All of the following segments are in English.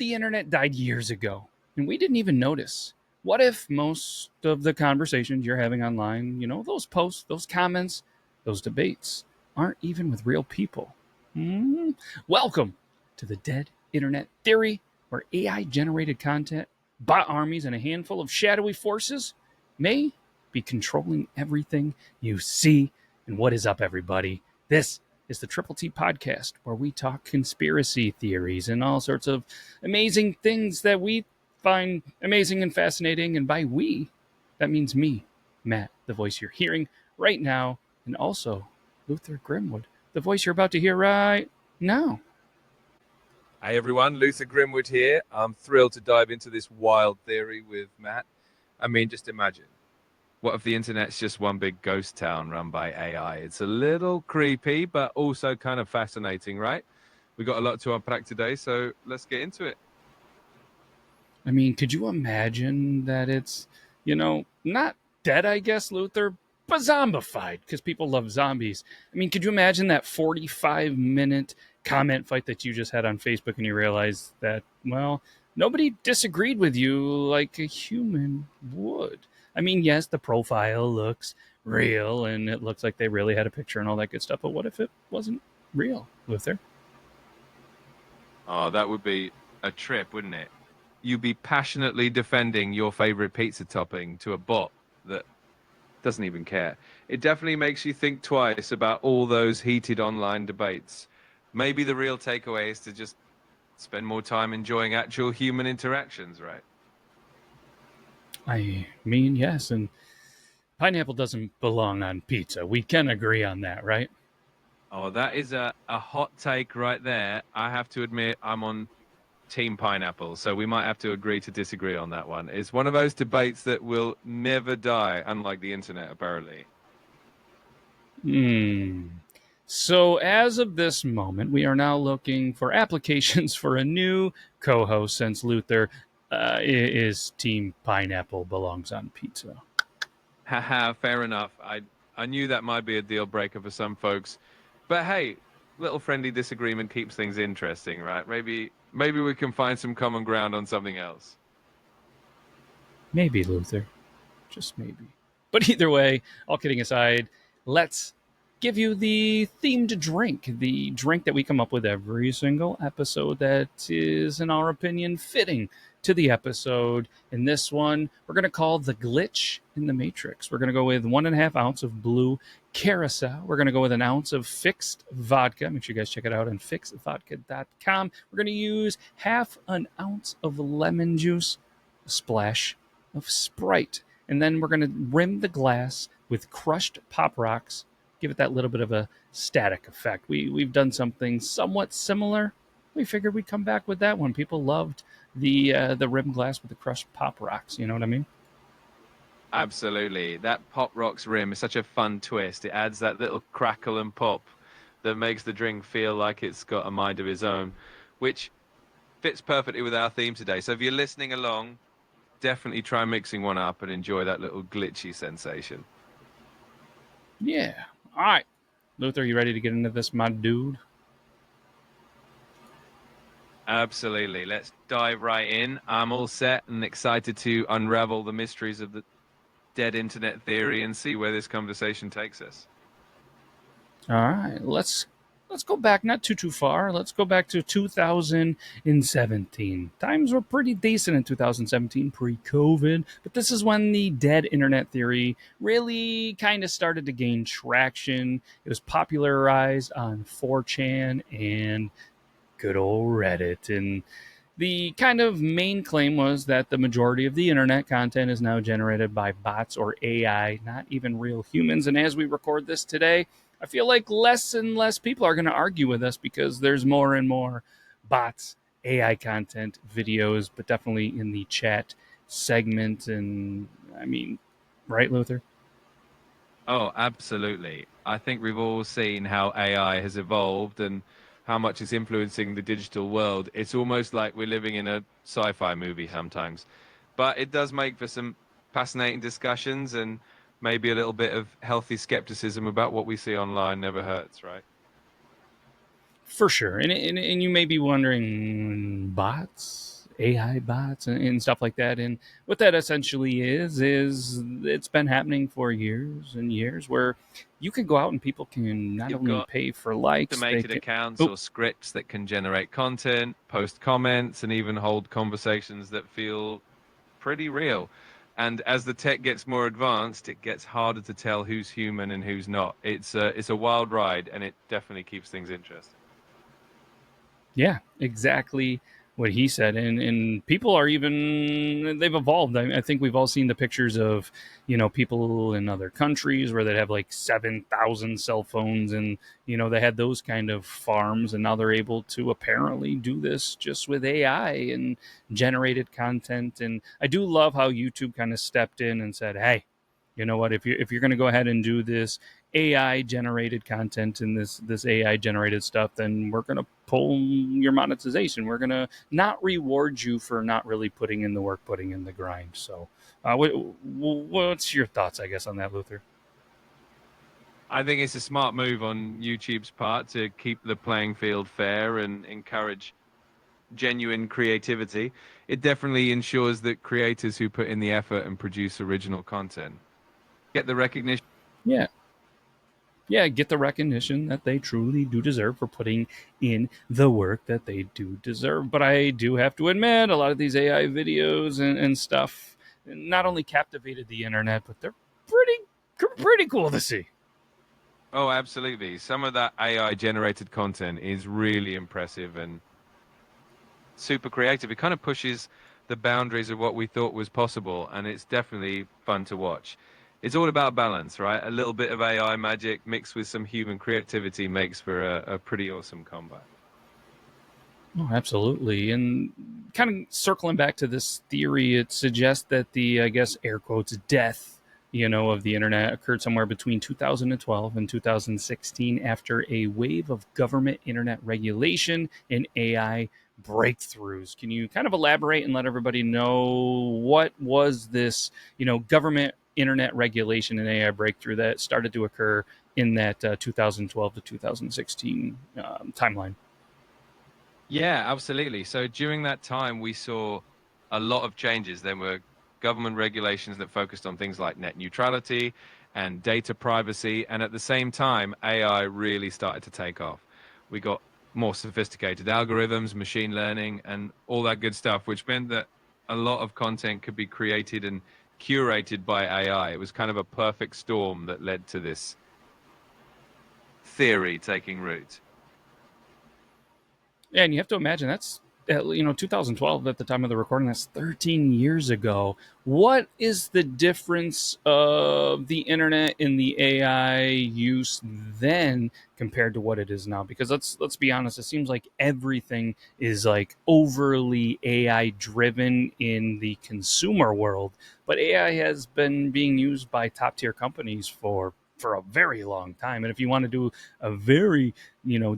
the internet died years ago and we didn't even notice? What if most of the conversations you're having online, those posts, those comments, those debates aren't even with real people? Hmm? Welcome to the Dead Internet Theory, where AI generated content, bot armies, and a handful of shadowy forces may be controlling everything you see. And what is up, everybody? This is the Triple T podcast, where we talk conspiracy theories and all sorts of amazing things that we find amazing and fascinating. And by we, that means me, Matt, the voice you're hearing right now, and also Luther Grimwood, the voice you're about to hear right now. Hey everyone, Luther Grimwood here. I'm thrilled to dive into this wild theory with Matt. I mean, just imagine. What if the internet's just one big ghost town run by AI? It's a little creepy, but also kind of fascinating, right? We've got a lot to unpack today, so let's get into it. I mean, could you imagine that it's, not dead, I guess, Luther, but zombified because people love zombies? I mean, could you imagine that 45-minute comment fight that you just had on Facebook and you realize that, well, nobody disagreed with you like a human would? I mean, yes, the profile looks real and it looks like they really had a picture and all that good stuff, but what if it wasn't real, Luther? Oh, that would be a trip, wouldn't it? You'd be passionately defending your favorite pizza topping to a bot that doesn't even care. It definitely makes you think twice about all those heated online debates. Maybe the real takeaway is to just spend more time enjoying actual human interactions, right? I mean, yes, and pineapple doesn't belong on pizza. We can agree on that, right? Oh, that is a hot take right there. I have to admit, I'm on Team Pineapple, so we might have to agree to disagree on that one. It's one of those debates that will never die, unlike the internet, apparently. So, as of this moment, we are now looking for applications for a new co host since Luther is Team Pineapple belongs on pizza. Haha, fair enough. I knew that might be a deal breaker for some folks, but hey, little friendly disagreement keeps things interesting, right? Maybe we can find some common ground on something else. Maybe, Luther. Just maybe. But either way, all kidding aside, let's give you the themed drink, the drink that we come up with every single episode that is, in our opinion, fitting to the episode. In this one, we're going to call the glitch in the matrix. We're going to go with 1.5 ounce of blue carousel. We're going to go with an ounce of fixed vodka. Make sure you guys check it out on fixedvodka.com. We're going to use half an ounce of lemon juice, a splash of Sprite. And then we're going to rim the glass with crushed Pop Rocks, give it that little bit of a static effect. We've done something somewhat similar. We figured we'd come back with that one. People loved the rim glass with the crushed Pop Rocks. You know what I mean? Absolutely. That Pop Rocks rim is such a fun twist. It adds that little crackle and pop that makes the drink feel like it's got a mind of its own, which fits perfectly with our theme today. So if you're listening along, definitely try mixing one up and enjoy that little glitchy sensation. Yeah. All right. Luther, you ready to get into this, my dude? Absolutely. Let's dive right in. I'm all set and excited to unravel the mysteries of the dead internet theory and see where this conversation takes us. All right. Let's go back not too far. Let's go back to 2017. Times were pretty decent in 2017 pre-COVID, but this is when the dead internet theory really kind of started to gain traction. It was popularized on 4chan and good old Reddit. And the kind of main claim was that the majority of the internet content is now generated by bots or AI, not even real humans. And as we record this today, I feel like less and less people are going to argue with us because there's more and more bots, AI content, videos, but definitely in the chat segment. And I mean, right, Luther? Oh, absolutely. I think we've all seen how AI has evolved and how much it's influencing the digital world. It's almost like we're living in a sci-fi movie sometimes. But it does make for some fascinating discussions and maybe a little bit of healthy skepticism about what we see online never hurts, right? For sure. And you may be wondering, bots? AI bots and stuff like that. And what that essentially is it's been happening for years and years, where you can go out and people can not You've only got pay for likes, they automated can. accounts Oh, or scripts that can generate content, post comments, and even hold conversations that feel pretty real. And as the tech gets more advanced, it gets harder to tell who's human and who's not. It's a wild ride, and it definitely keeps things interesting. yeah, exactly what he said. And people are even, they've evolved. I think we've all seen the pictures of, people in other countries where they have like 7,000 cell phones, and, they had those kind of farms, and now they're able to apparently do this just with AI and generated content. And I do love how YouTube kind of stepped in and said, hey, you know what, if you're going to go ahead and do this AI generated content and this AI generated stuff, then we're going to pull your monetization. We're going to not reward you for not really putting in the work, putting in the grind. So, what's your thoughts, I guess, on that, Luther? I think it's a smart move on YouTube's part to keep the playing field fair and encourage genuine creativity. It definitely ensures that creators who put in the effort and produce original content get the recognition. Yeah. Yeah, get the recognition that they truly do deserve for putting in the work that they do deserve. But I do have to admit, a lot of these AI videos and stuff not only captivated the internet, but they're pretty cool to see. Oh, absolutely. Some of that AI generated content is really impressive and super creative. It kind of pushes the boundaries of what we thought was possible, and it's definitely fun to watch. It's all about balance, right? A little bit of AI magic mixed with some human creativity makes for a pretty awesome combo. Oh, absolutely. And kind of circling back to this theory, it suggests that the, I guess, air quotes, death, of the internet occurred somewhere between 2012 and 2016 after a wave of government internet regulation and AI breakthroughs. Can you kind of elaborate and let everybody know what was this, government internet regulation and AI breakthrough that started to occur in that 2012 to 2016 timeline? Yeah, absolutely. So during that time, we saw a lot of changes. There were government regulations that focused on things like net neutrality and data privacy. And at the same time, AI really started to take off. We got more sophisticated algorithms, machine learning, and all that good stuff, which meant that a lot of content could be created and curated by AI. It was kind of a perfect storm that led to this theory taking root. Yeah, and you have to imagine that's 2012 at the time of the recording. That's 13 years ago. What is the difference of the internet and the AI use then compared to what it is now? Because let's be honest, it seems like everything is like overly AI driven in the consumer world, but AI has been being used by top tier companies for a very long time. And if you want to do a very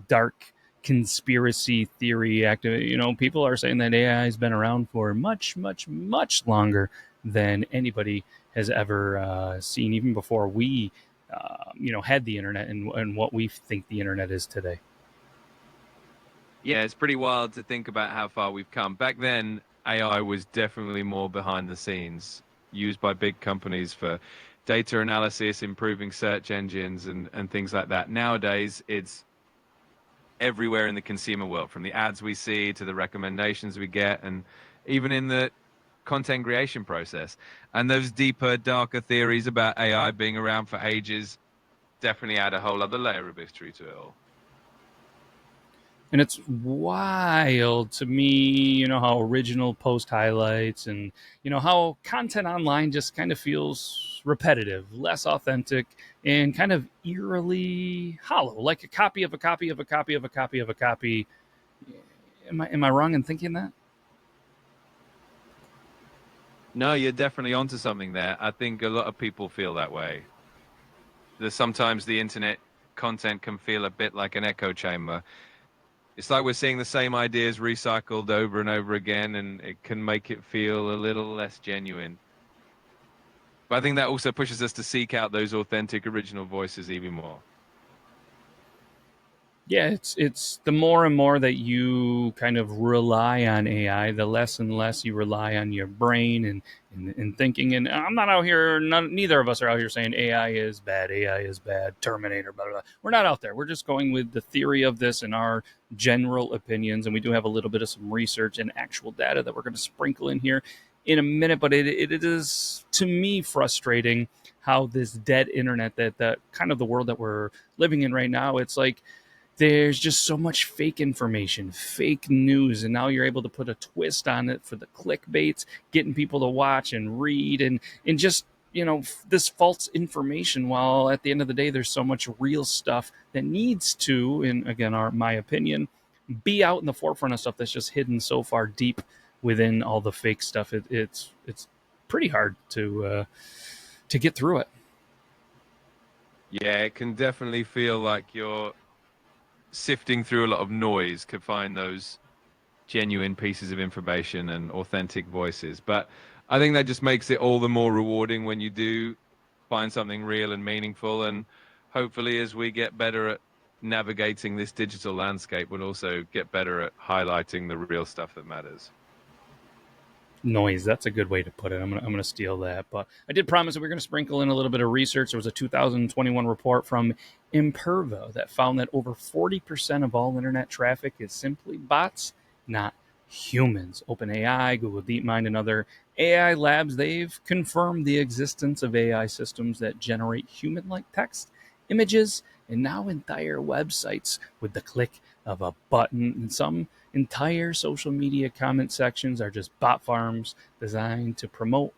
dark conspiracy theory active. People are saying that AI has been around for much, much, much longer than anybody has ever seen, even before we, had the internet and what we think the internet is today. Yeah, it's pretty wild to think about how far we've come. Back then, AI was definitely more behind the scenes, used by big companies for data analysis, improving search engines, and things like that. Nowadays, it's everywhere in the consumer world, from the ads we see to the recommendations we get, and even in the content creation process. And those deeper, darker theories about AI being around for ages definitely add a whole other layer of history to it all. And it's wild to me, how original post highlights and, how content online just kind of feels repetitive, less authentic, and kind of eerily hollow, like a copy of a copy of a copy of a copy of a copy. Am I wrong in thinking that? No, you're definitely onto something there. I think a lot of people feel that way. There's sometimes the internet content can feel a bit like an echo chamber. It's like we're seeing the same ideas recycled over and over again, and it can make it feel a little less genuine. But I think that also pushes us to seek out those authentic, original voices even more. Yeah, it's the more and more that you kind of rely on AI, the less and less you rely on your brain and thinking. And I'm not out here, neither of us are out here saying AI is bad, Terminator, blah, blah, blah. We're not out there. We're just going with the theory of this and our general opinions. And we do have a little bit of some research and actual data that we're going to sprinkle in here in a minute. But it is, to me, frustrating how this dead internet, that kind of the world that we're living in right now, it's like, there's just so much fake information, fake news, and now you're able to put a twist on it for the clickbaits, getting people to watch and read, and just this false information. While at the end of the day, there's so much real stuff that needs to, and again, my opinion, be out in the forefront of stuff that's just hidden so far deep within all the fake stuff. It's pretty hard to get through it. Yeah, it can definitely feel like you're sifting through a lot of noise to find those genuine pieces of information and authentic voices. But I think that just makes it all the more rewarding when you do find something real and meaningful. And hopefully, as we get better at navigating this digital landscape, we'll also get better at highlighting the real stuff that matters. Noise. That's a good way to put it. I'm gonna steal that. But I did promise that we are gonna sprinkle in a little bit of research. There was a 2021 report from Impervo that found that over 40% of all internet traffic is simply bots, not humans. OpenAI, Google DeepMind, and other AI labs, they've confirmed the existence of AI systems that generate human-like text, images, and now entire websites with the click of a button. And some entire social media comment sections are just bot farms designed to promote,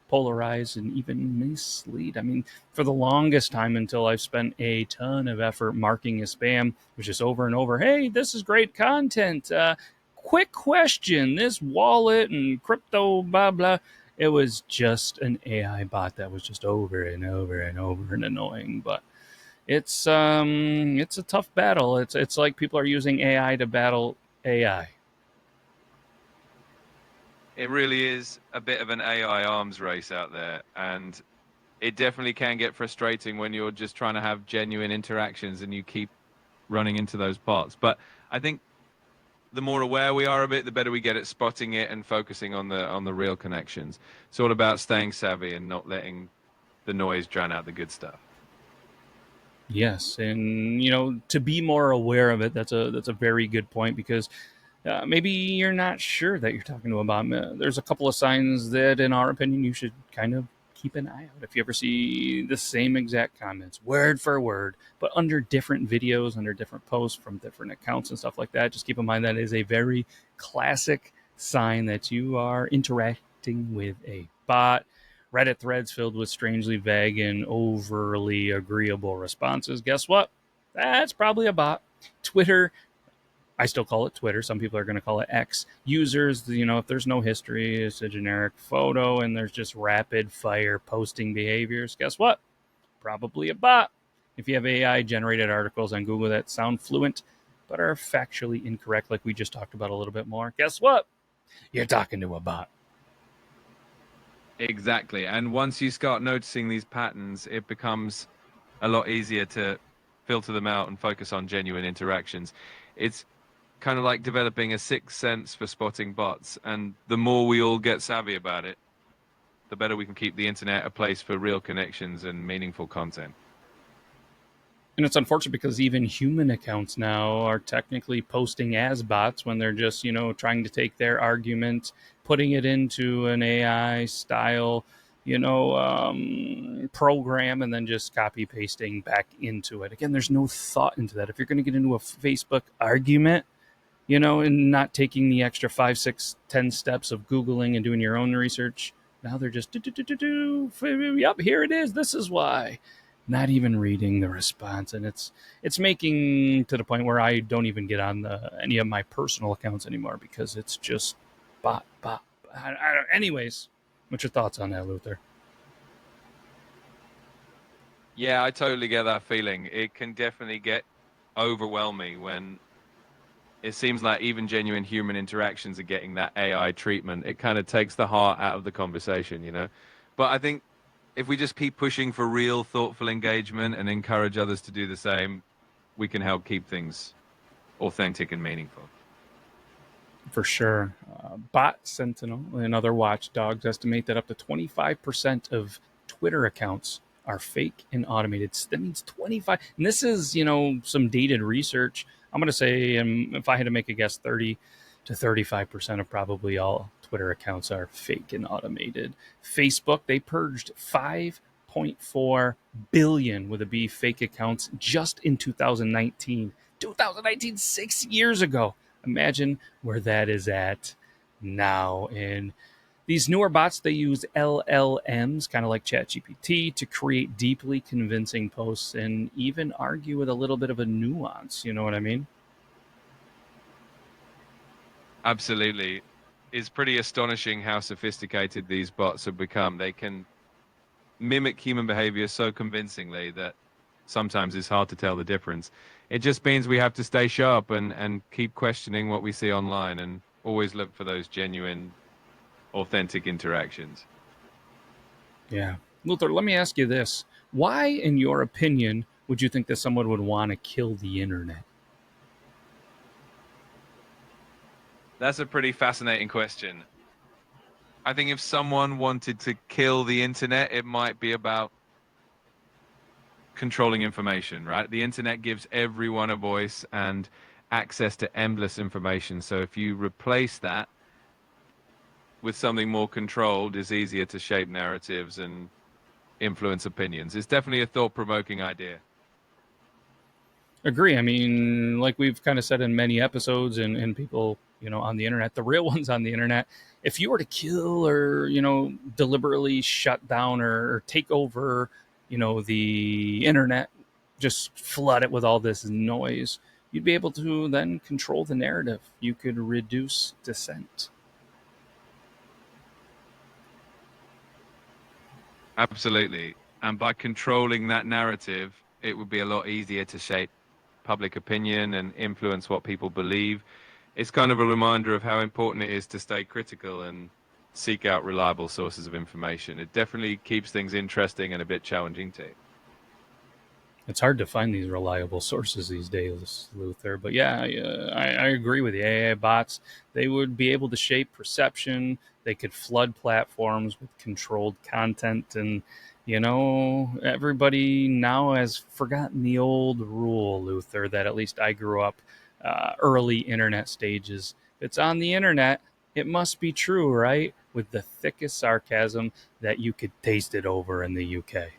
polarize, and even mislead. I mean, for the longest time, until I've spent a ton of effort marking as spam, was just over and over, hey, this is great content. Quick question, this wallet and crypto, blah, blah. It was just an AI bot that was just over and over and over and annoying. But it's a tough battle. It's like people are using AI to battle AI. It really is a bit of an AI arms race out there, and it definitely can get frustrating when you're just trying to have genuine interactions and you keep running into those bots. But I think the more aware we are of it, the better we get at spotting it and focusing on the real connections. It's all about staying savvy and not letting the noise drown out the good stuff. Yes, and to be more aware of it, that's a very good point, because maybe you're not sure that you're talking to a bot. There's a couple of signs that, in our opinion, you should kind of keep an eye out. If you ever see the same exact comments, word for word, but under different videos, under different posts from different accounts and stuff like that, just keep in mind that is a very classic sign that you are interacting with a bot. Reddit threads filled with strangely vague and overly agreeable responses. Guess what? That's probably a bot. Twitter, I still call it Twitter. Some people are going to call it X. Users, if there's no history, it's a generic photo and there's just rapid fire posting behaviors. Guess what? Probably a bot. If you have AI generated articles on Google that sound fluent but are factually incorrect, like we just talked about a little bit more, guess what? You're talking to a bot. Exactly. And once you start noticing these patterns, it becomes a lot easier to filter them out and focus on genuine interactions. It's kind of like developing a sixth sense for spotting bots. And the more we all get savvy about it, the better we can keep the internet a place for real connections and meaningful content. And it's unfortunate because even human accounts now are technically posting as bots when they're just, trying to take their argument, putting it into an AI style, program, and then just copy pasting back into it. Again, there's no thought into that. If you're going to get into a Facebook argument, and not taking the extra 5, 6, 10 steps of Googling and doing your own research, now they're just yep, here it is. This is why. Not even reading the response, and it's making to the point where I don't even get on any of my personal accounts anymore because it's just bot bot. Anyways, what's your thoughts on that, Luther? Yeah, I totally get that feeling. It can definitely get overwhelming when it seems like even genuine human interactions are getting that AI treatment. It kind of takes the heart out of the conversation, you know? But I think if we just keep pushing for real, thoughtful engagement and encourage others to do the same, we can help keep things authentic and meaningful. For sure. Bot Sentinel and other watchdogs estimate that up to 25% of Twitter accounts are fake and automated. That means 25. And this is, some dated research. I'm going to say, if I had to make a guess, 30 to 35% of probably all Twitter accounts are fake and automated. Facebook, they purged 5.4 billion with a B fake accounts just in 2019. 2019, 6 years ago. Imagine where that is at now. And these newer bots, they use LLMs, kind of like ChatGPT, to create deeply convincing posts and even argue with a little bit of a nuance. You know what I mean? Absolutely. It's pretty astonishing how sophisticated these bots have become. They can mimic human behavior so convincingly that sometimes it's hard to tell the difference. It just means we have to stay sharp and keep questioning what we see online and always look for those genuine, authentic interactions. Yeah. Luther, let me ask you this. Why, in your opinion, would you think that someone would want to kill the internet? That's a pretty fascinating question. I think if someone wanted to kill the internet, it might be about controlling information, right? The internet gives everyone a voice and access to endless information. So if you replace that with something more controlled, it's easier to shape narratives and influence opinions. It's definitely a thought-provoking idea. Agree. I mean, like we've kind of said in many episodes and people, on the internet, the real ones on the internet, if you were to kill or, deliberately shut down or take over, the internet, just flood it with all this noise, you'd be able to then control the narrative. You could reduce dissent. Absolutely. And by controlling that narrative, it would be a lot easier to shape public opinion and influence what people believe. It's kind of a reminder of how important it is to stay critical and seek out reliable sources of information. It definitely keeps things interesting and a bit challenging too. It's hard to find these reliable sources these days, Luther. But yeah, I agree with you. AI bots, they would be able to shape perception. They could flood platforms with controlled content. And, everybody now has forgotten the old rule, Luther, that at least I grew up early internet stages. If it's on the internet, it must be true, right? With the thickest sarcasm that you could taste it over in the UK.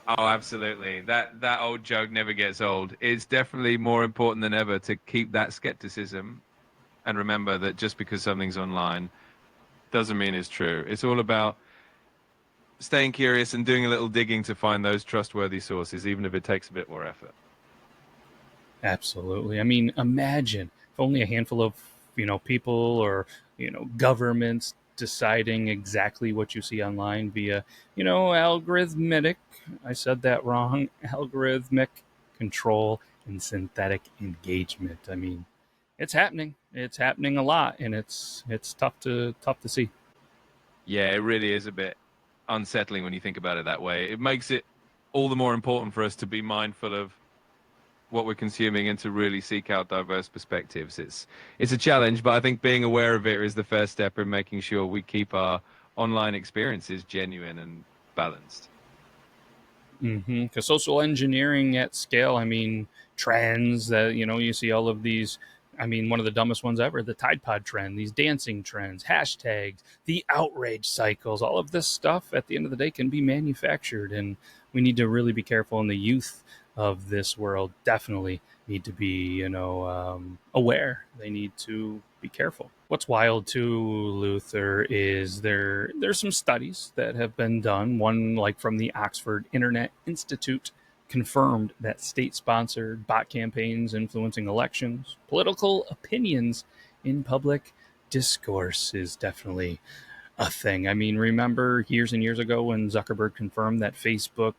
Oh, absolutely. That old joke never gets old. It's definitely more important than ever to keep that skepticism and remember that just because something's online doesn't mean it's true. It's all about staying curious and doing a little digging to find those trustworthy sources, even if it takes a bit more effort. Absolutely. I mean, imagine if only a handful of, people or, governments deciding exactly what you see online via, algorithmic, I said that wrong, algorithmic control and synthetic engagement. I mean, it's happening. It's happening a lot and it's tough to see. Yeah, it really is a bit unsettling when you think about it that way. It makes it all the more important for us to be mindful of what we're consuming and to really seek out diverse perspectives. It's a challenge, but I think being aware of it is the first step in making sure we keep our online experiences genuine and balanced. Because social engineering at scale, I mean, trends that you see all of these. I mean, one of the dumbest ones ever, the Tide Pod trend, these dancing trends, hashtags, the outrage cycles, all of this stuff at the end of the day can be manufactured. And we need to really be careful. And the youth of this world definitely need to be, aware. They need to be careful. What's wild too, Luther, is there's some studies that have been done. One like from the Oxford Internet Institute confirmed that state-sponsored bot campaigns influencing elections, political opinions in public discourse is definitely a thing. I mean, remember years and years ago when Zuckerberg confirmed that Facebook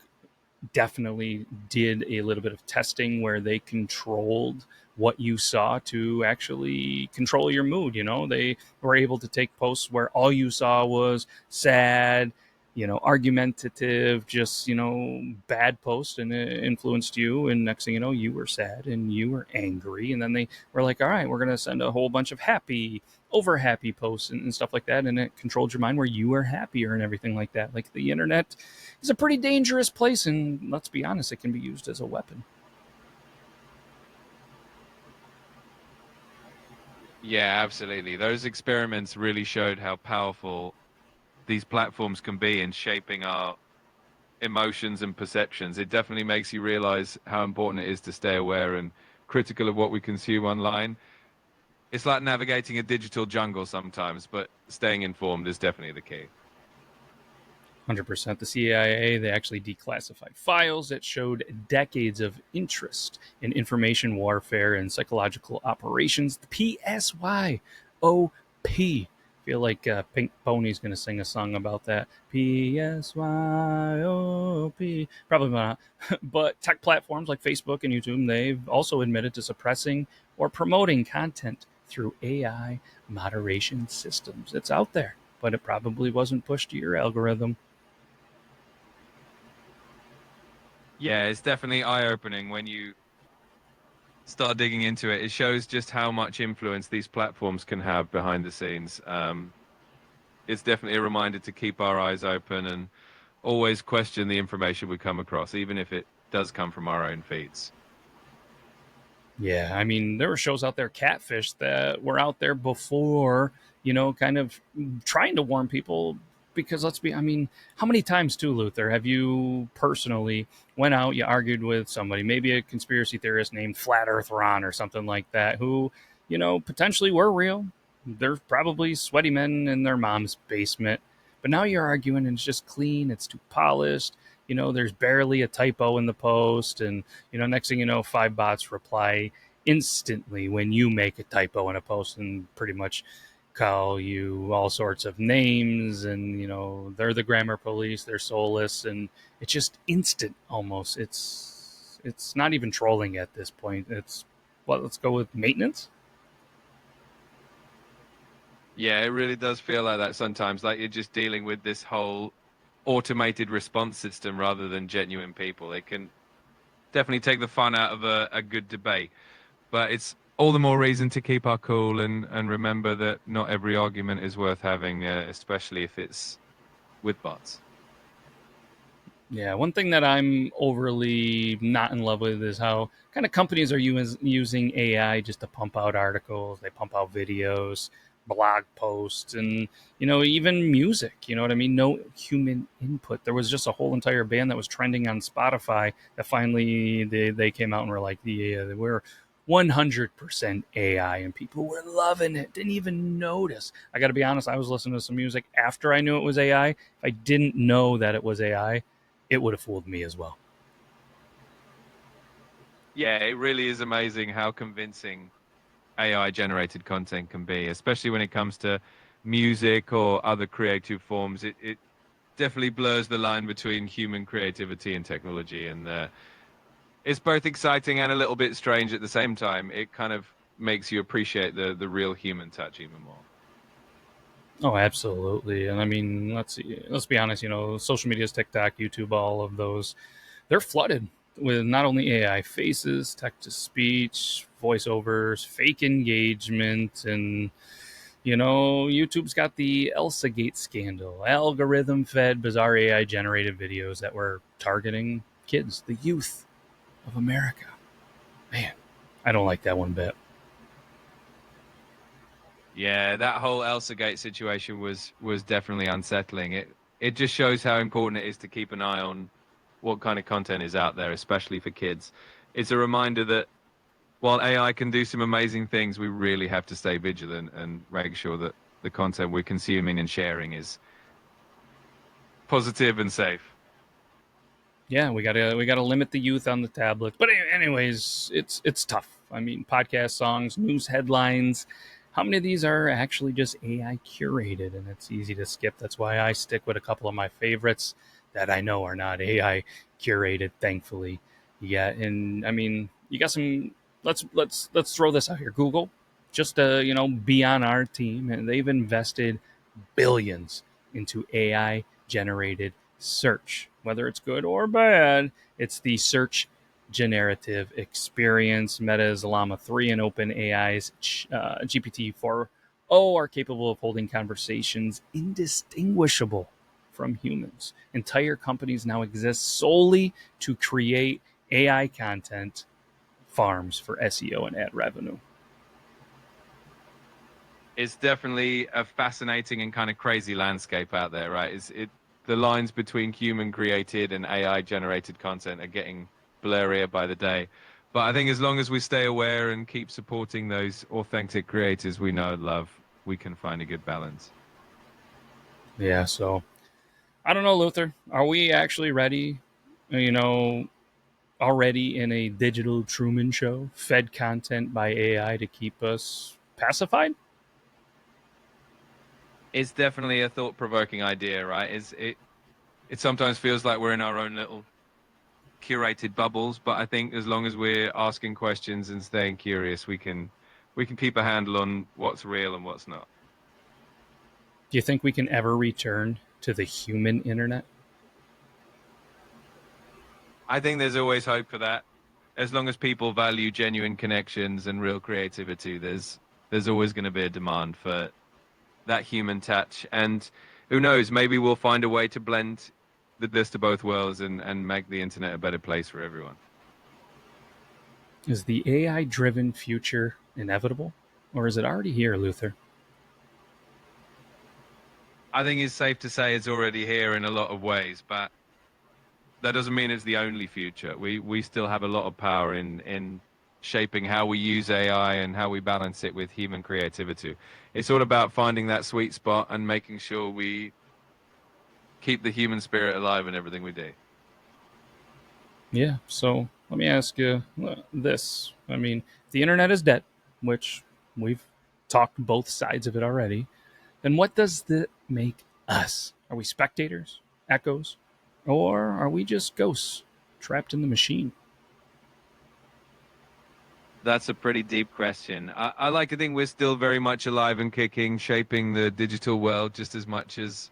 definitely did a little bit of testing where they controlled what you saw to actually control your mood. They were able to take posts where all you saw was sad, argumentative, just bad post, and it influenced you, and next thing you know, you were sad and you were angry, and then they were like, all right, we're going to send a whole bunch of happy, over happy posts and stuff like that, and it controlled your mind where you were happier and everything like that. Like, the internet is a pretty dangerous place, and let's be honest, it can be used as a weapon. Yeah, absolutely. Those experiments really showed how powerful these platforms can be in shaping our emotions and perceptions. It definitely makes you realize how important it is to stay aware and critical of what we consume online. It's like navigating a digital jungle sometimes, but staying informed is definitely the key. 100%. The CIA, they actually declassified files that showed decades of interest in information warfare and psychological operations. The PSYOP. Feel like Pink Pony's going to sing a song about that. PSYOP. Probably not. But tech platforms like Facebook and YouTube, they've also admitted to suppressing or promoting content through AI moderation systems. It's out there, but it probably wasn't pushed to your algorithm. Yeah, it's definitely eye-opening when you start digging into it. It shows just how much influence these platforms can have behind the scenes. It's definitely a reminder to keep our eyes open and always question the information we come across, even if it does come from our own feeds. Yeah, I mean, there were shows out there, Catfish, that were out there before, kind of trying to warn people. Because I mean, how many times too, Luther, have you personally went out, you argued with somebody, maybe a conspiracy theorist named Flat Earth Ron or something like that, who, potentially were real. They're probably sweaty men in their mom's basement. But now you're arguing and it's just clean, it's too polished. There's barely a typo in the post, and next thing you know, five bots reply instantly when you make a typo in a post and pretty much call you all sorts of names, and they're the grammar police, they're soulless, and it's just instant almost. It's not even trolling at this point. It's what, let's go with maintenance. Yeah, it really does feel like that sometimes, like you're just dealing with this whole automated response system rather than genuine people. It can definitely take the fun out of a good debate, but it's all the more reason to keep our cool and remember that not every argument is worth having, especially if it's with bots. Yeah, one thing that I'm overly not in love with is how kind of companies are using AI just to pump out articles, they pump out videos, blog posts, and even music. You know what I mean? No human input. There was just a whole entire band that was trending on Spotify that finally they came out and were like, yeah, we're 100% AI, and people were loving it. Didn't even notice. I got to be honest. I was listening to some music after I knew it was AI. If I didn't know that it was AI, it would have fooled me as well. Yeah, it really is amazing how convincing AI generated content can be, especially when it comes to music or other creative forms. It definitely blurs the line between human creativity and technology. And it's both exciting and a little bit strange at the same time. It kind of makes you appreciate the real human touch even more. Oh, absolutely. And I mean, let's see. Let's be honest. Social media's TikTok, YouTube, all of those, they're flooded with not only AI faces, text to speech, voiceovers, fake engagement, and YouTube's got the Elsa Gate scandal, algorithm fed, bizarre AI generated videos that were targeting kids, the youth of America. Man, I don't like that one bit. Yeah, that whole Elsa Gate situation was definitely unsettling. It just shows how important it is to keep an eye on what kind of content is out there, especially for kids. It's a reminder that while AI can do some amazing things, we really have to stay vigilant and make sure that the content we're consuming and sharing is positive and safe. Yeah, we gotta limit the youth on the tablets. But anyways, it's tough. I mean, podcast songs, news headlines. How many of these are actually just AI curated, and it's easy to skip? That's why I stick with a couple of my favorites that I know are not AI curated. Thankfully, yeah. And I mean, you got some. Let's throw this out here. Google, just to be on our team, and they've invested billions into AI generated search. Whether it's good or bad, it's the search generative experience. Meta's Llama 3 and OpenAI's GPT-4o are capable of holding conversations indistinguishable from humans. Entire companies now exist solely to create AI content farms for SEO and ad revenue. It's definitely a fascinating and kind of crazy landscape out there, right? The lines between human created and AI generated content are getting blurrier by the day. But I think as long as we stay aware and keep supporting those authentic creators we know and love, we can find a good balance. Yeah, so I don't know, Luther. Are we actually ready? You know, already in a digital Truman Show, fed content by AI to keep us pacified? It's definitely a thought-provoking idea, right? It sometimes feels like we're in our own little curated bubbles, but I think as long as we're asking questions and staying curious, we can keep a handle on what's real and what's not. Do you think we can ever return to the human internet? I think there's always hope for that. As long as people value genuine connections and real creativity, there's always going to be a demand for that human touch. And who knows, maybe we'll find a way to blend the best of both worlds and make the internet a better place for everyone. Is the AI driven future inevitable? Or is it already here, Luther? I think it's safe to say it's already here in a lot of ways, but that doesn't mean it's the only future. We still have a lot of power in shaping how we use AI and how we balance it with human creativity. It's all about finding that sweet spot and making sure we keep the human spirit alive in everything we do. Yeah, so let me ask you this. I mean, the internet is dead, which we've talked both sides of it already. Then what does that make us? Are we spectators, echoes, or are we just ghosts trapped in the machine? That's a pretty deep question. I like to think we're still very much alive and kicking, shaping the digital world just as much as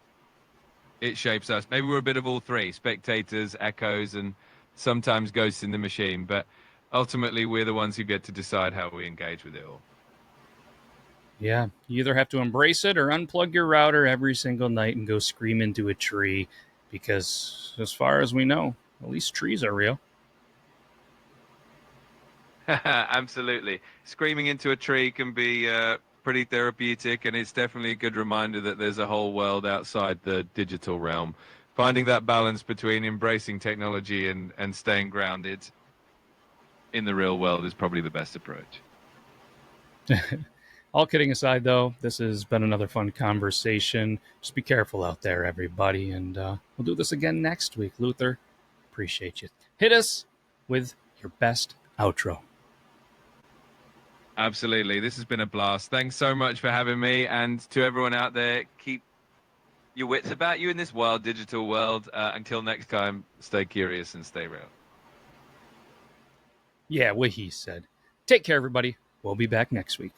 it shapes us. Maybe we're a bit of all three, spectators, echoes, and sometimes ghosts in the machine. But ultimately, we're the ones who get to decide how we engage with it all. Yeah, you either have to embrace it or unplug your router every single night and go scream into a tree because, as far as we know, at least trees are real. Absolutely. Screaming into a tree can be pretty therapeutic, and it's definitely a good reminder that there's a whole world outside the digital realm. Finding that balance between embracing technology and staying grounded in the real world is probably the best approach. All kidding aside, though, this has been another fun conversation. Just be careful out there, everybody, and we'll do this again next week. Luther, appreciate you. Hit us with your best outro. Absolutely. This has been a blast. Thanks so much for having me. And to everyone out there, keep your wits about you in this wild digital world. Until next time, stay curious and stay real. Yeah, what he said. Take care, everybody. We'll be back next week.